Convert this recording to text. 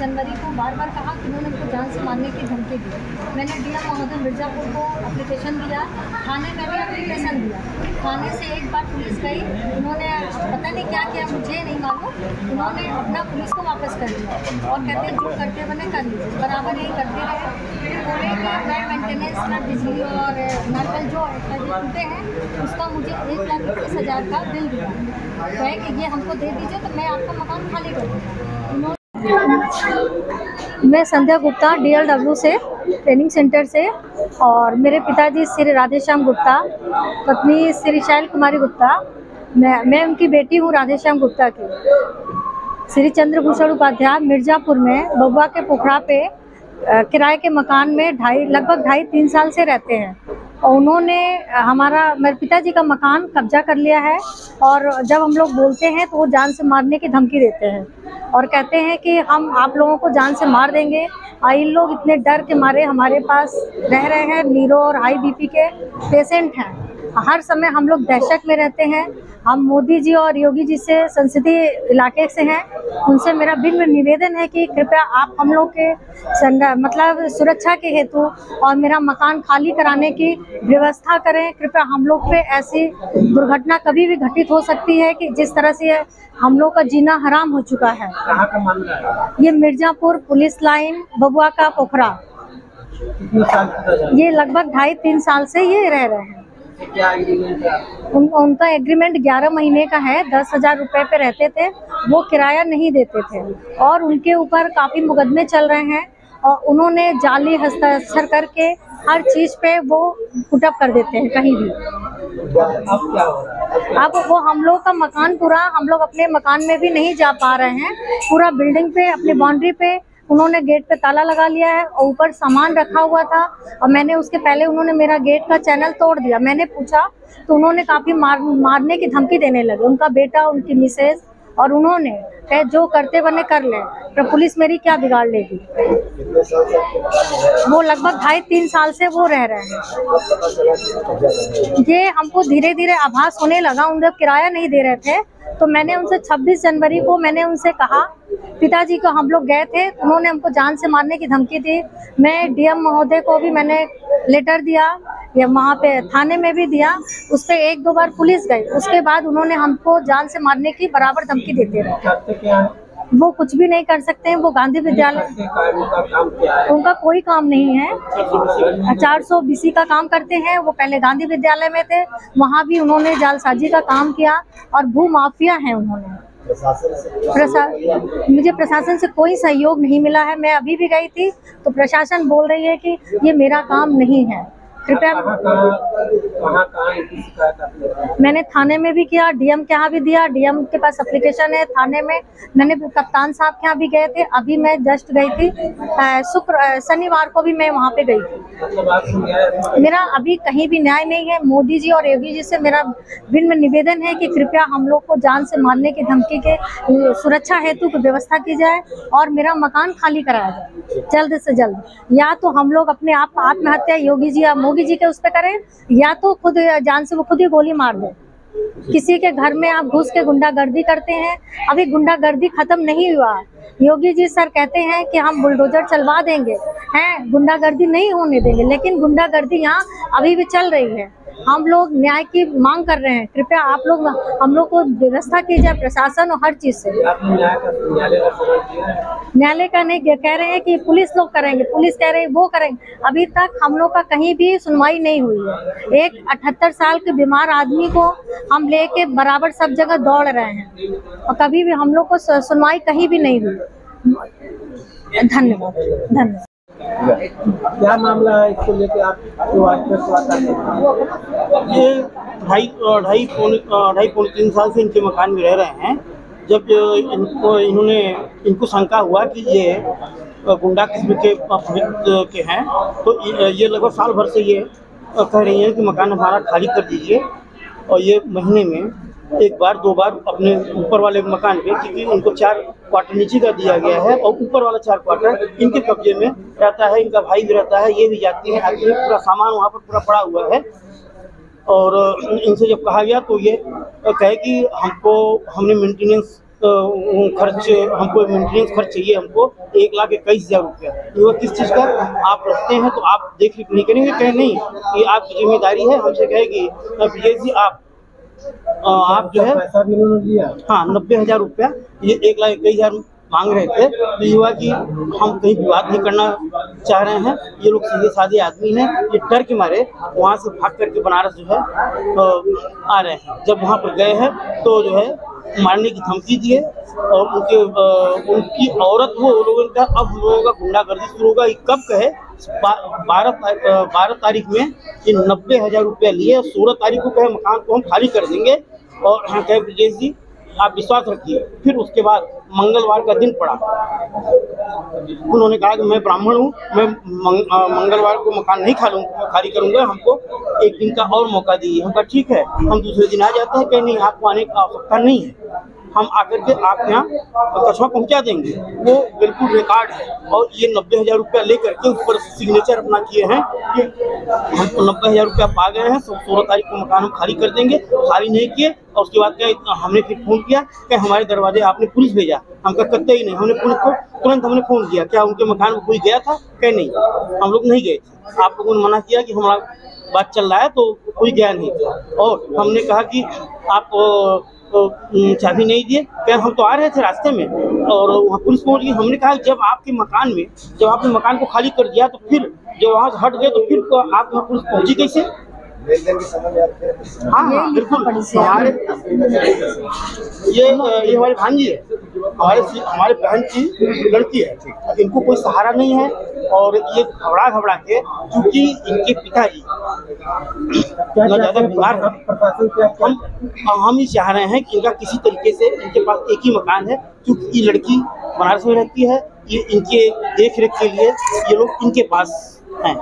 जनवरी को बार बार कहा कि उन्होंने उनको जान से मारने की धमकी दी। मैंने डीएम महोदय मिर्ज़ापुर को एप्लीकेशन दिया, थाने में भी एप्लीकेशन दिया। थाने से एक बार पुलिस गई, उन्होंने पता नहीं क्या किया, मुझे नहीं मालूम, उन्होंने अपना पुलिस को वापस कर दिया और कहते हैं जो करते बने कर लीजिए। बराबर यही करते रहे। फिर बोले कि फ्लैट मेंटेनेंस का बिजली और नल जो टूटे हैं उसका मुझे 1,21,000 का बिल दिया। कहे कि ये हमको दे दीजिए तो मैं आपका मकान खाली कर दूँगा। मैं संध्या गुप्ता DLW से, ट्रेनिंग सेंटर से, और मेरे पिताजी श्री राधेश्याम गुप्ता, पत्नी श्री शैल कुमारी गुप्ता, मैं उनकी बेटी हूँ राधेश्याम गुप्ता की। श्री चंद्रभूषण उपाध्याय मिर्ज़ापुर में बबुआ के पोखरा पे किराए के मकान में लगभग 2.5-3 साल से रहते हैं। और उन्होंने मेरे पिताजी का मकान कब्जा कर लिया है और जब हम लोग बोलते हैं तो वो जान से मारने की धमकी देते हैं और कहते हैं कि हम आप लोगों को जान से मार देंगे। इन लोग इतने डर के मारे हमारे पास रह रहे हैं। नीरो और हाई BP के पेशेंट हैं। हर समय हम लोग दहशत में रहते हैं। हम मोदी जी और योगी जी से संसदीय इलाके से हैं, उनसे मेरा विनम्र निवेदन है कि कृपया आप हम लोग के मतलब सुरक्षा के हेतु और मेरा मकान खाली कराने की व्यवस्था करें। कृपया हम लोग पे ऐसी दुर्घटना कभी भी घटित हो सकती है कि जिस तरह से हम लोग का जीना हराम हो चुका है। कहाँ का मामला है? ये मिर्ज़ापुर पुलिस लाइन बबुआ का पोखरा। ये लगभग 2.5-3 साल से ये रह रहे हैं। क्या एग्रीमेंट है? उनका एग्रीमेंट 11 महीने का है। 10,000 रुपये पे रहते थे, वो किराया नहीं देते थे और उनके ऊपर काफ़ी मुकदमे चल रहे हैं और उन्होंने जाली हस्ताक्षर करके हर चीज़ पे वो पुटअप कर देते हैं कहीं भी। अब क्या हो रहा है? अब वो हम लोग का मकान पूरा, हम लोग अपने मकान में भी नहीं जा पा रहे हैं। पूरा बिल्डिंग पे, अपनी बाउंड्री पे उन्होंने गेट पे ताला लगा लिया है और ऊपर सामान रखा हुआ था और मैंने उसके पहले उन्होंने मेरा गेट का चैनल तोड़ दिया। मैंने पूछा तो उन्होंने काफ़ी मारने की धमकी देने लगे, उनका बेटा, उनकी मिसेज, और उन्होंने कहे जो करते बने कर ले, तो पुलिस मेरी क्या बिगाड़ लेगी। वो लगभग 2.5-3 साल से वो रह रहे हैं। ये हमको धीरे धीरे आभास होने लगा। उन जब किराया नहीं दे रहे थे तो मैंने उनसे 26 जनवरी को मैंने उनसे कहा, पिताजी को हम लोग गए थे, उन्होंने हमको जान से मारने की धमकी दी। मैं डीएम महोदय को भी मैंने लेटर दिया, या वहाँ पे थाने में भी दिया। उस पर 1-2 बार पुलिस गई, उसके बाद उन्होंने हमको जान से मारने की बराबर धमकी देते रहे। वो कुछ भी नहीं कर सकते हैं। वो गांधी विद्यालय, उनका कोई काम नहीं है। 420 का काम करते हैं। वो पहले गांधी विद्यालय में थे, वहाँ भी उन्होंने जालसाजी का काम किया और भू माफिया हैं उन्होंने। मुझे प्रशासन से कोई सहयोग नहीं मिला है। मैं अभी भी गई थी तो प्रशासन बोल रही है कि ये मेरा काम नहीं है। कृपया, मैंने थाने में भी किया, डीएम के यहाँ भी दिया, डीएम के पास एप्लीकेशन है। थाने में मैंने कप्तान साहब के यहाँ भी गए थे। अभी मैं जस्ट गई थी, शनिवार को भी मैं वहाँ पे गई थी। मेरा अभी कहीं भी न्याय नहीं है। मोदी जी और योगी जी से मेरा विनम्र निवेदन है कि कृपया हम लोग को जान से मारने की धमकी के सुरक्षा हेतु व्यवस्था की जाए और मेरा मकान खाली कराया जाए जल्द से जल्द। या तो हम लोग अपने आप आत्महत्या योगी जी या मोदी जी के उस पे करें, या तो खुद जान से वो खुद ही गोली मार दे। किसी के घर में आप घुस के गुंडागर्दी करते हैं। अभी गुंडागर्दी खत्म नहीं हुआ। योगी जी सर कहते हैं कि हम बुलडोजर चलवा देंगे, हैं गुंडागर्दी नहीं होने देंगे, लेकिन गुंडागर्दी यहाँ अभी भी चल रही है। हम लोग न्याय की मांग कर रहे हैं। कृपया आप लोग हम लोग को व्यवस्था की जाए, प्रशासन और हर चीज से। न्यायालय का नहीं कह रहे हैं कि पुलिस लोग करेंगे, पुलिस कह रहे हैं वो करेंगे। अभी तक हम लोग का कहीं भी सुनवाई नहीं हुई है। एक 78 साल के बीमार आदमी को हम लेके बराबर सब जगह दौड़ रहे हैं और कभी भी हम लोग को सुनवाई कहीं भी नहीं हुई। धन्यवाद, धन्यवाद। क्या मामला है इसको लेकर आप जो आज ये 2.5-3 साल से इनके मकान में रह रहे हैं। जब इनको शंका हुआ कि ये गुंडा किस्म के हैं तो ये लगभग साल भर से ये कह रही हैं कि मकान हमारा खाली कर दीजिए। और ये महीने में 1 बार 2 बार अपने ऊपर वाले मकान पे, क्योंकि उनको 4 क्वार्टर नीचे का दिया गया है और ऊपर वाला 4 क्वार्टर इनके कब्जे में रहता है। इनका भाई भी रहता है, ये भी जाती है, आती है। पूरा सामान वहाँ पर पूरा पड़ा हुआ है। और इनसे जब कहा गया तो ये कहे कि हमने मेंटेनेंस खर्च, हमको मेंटेनेंस खर्च चाहिए, हमको 1,21,000 रुपया। ये किस चीज़ का आप रखते हैं, तो आप देख रेख नहीं करेंगे? कहें नहीं, ये आपकी जिम्मेदारी है। हमसे कहेगी विजय जी आप जो है पैसा भी उन्होंने लिया। हाँ 90,000 रुपया, ये 1,21,000 मांग रहे थे। तो ये हुआ कि हम कहीं विवाद नहीं करना चाह रहे हैं। ये लोग सीधे साधे आदमी हैं, ये डर के मारे वहाँ से भाग करके बनारस जो है आ रहे हैं। जब वहाँ पर गए हैं तो जो है मारने की धमकी दिए, और उनकी औरत वो लोगों का, अब हम लोगों का गुंडागर्दी शुरू होगा। ये कब कहे 12 तारीख में ये 90,000 रुपया लिए, 16 तारीख को कहे मकान को हम खाली कर देंगे, और हाँ कहे विजय जी आप विश्वास रखिए। फिर उसके बाद मंगलवार का दिन पड़ा, उन्होंने कहा कि मैं ब्राह्मण हूँ, मैं मंगलवार को मकान नहीं खाली करूँगा, हमको एक दिन का और मौका दीजिए। हम कहा ठीक है, हम दूसरे दिन आ जाते हैं। कहीं नहीं, आपको आने की आवश्यकता नहीं है, हम आकर के आपके यहाँ कछुआ पहुँचा देंगे। वो बिल्कुल रिकॉर्ड है, और ये 90,000 रुपया लेकर के ऊपर सिग्नेचर अपना किए हैं कि हमको 90,000 रुपया पा गए हैं, 16 तारीख को मकान हम खाली कर देंगे। खाली नहीं किए, और उसके बाद क्या हमने फिर फ़ोन किया कि हमारे दरवाजे आपने पुलिस भेजा। हम कहते ही नहीं, हमने पुलिस को तुरंत हमने फ़ोन किया, क्या उनके मकान में कोई गया था? कहे नहीं, हम लोग नहीं गए थे। आप लोगों ने मना किया कि हमारा बात चल रहा है, तो कोई गया नहीं था। और हमने कहा कि आप चाबी नहीं दिए, क्या हम तो आ रहे थे रास्ते में, और वहाँ पुलिस पहुँच गई। हमने कहा जब आपके मकान में, जब आपने मकान को खाली कर दिया, तो फिर जब वहाँ से हट गए, तो फिर आप वहाँ पुलिस पहुँची कैसे? हाँ बिल्कुल, हमारे ये हमारी भांजी है, हमारे बहन की लड़की है। इनको कोई सहारा नहीं है, और ये घबरा के, क्योंकि इनके पिताजी ज़्यादा बीमार है। हम ये चाह रहे हैं कि इनका किसी तरीके से, इनके पास एक ही मकान है, क्योंकि ये लड़की बनारस में रहती है, ये इनके देख रेख के लिए ये लोग इनके पास हैं।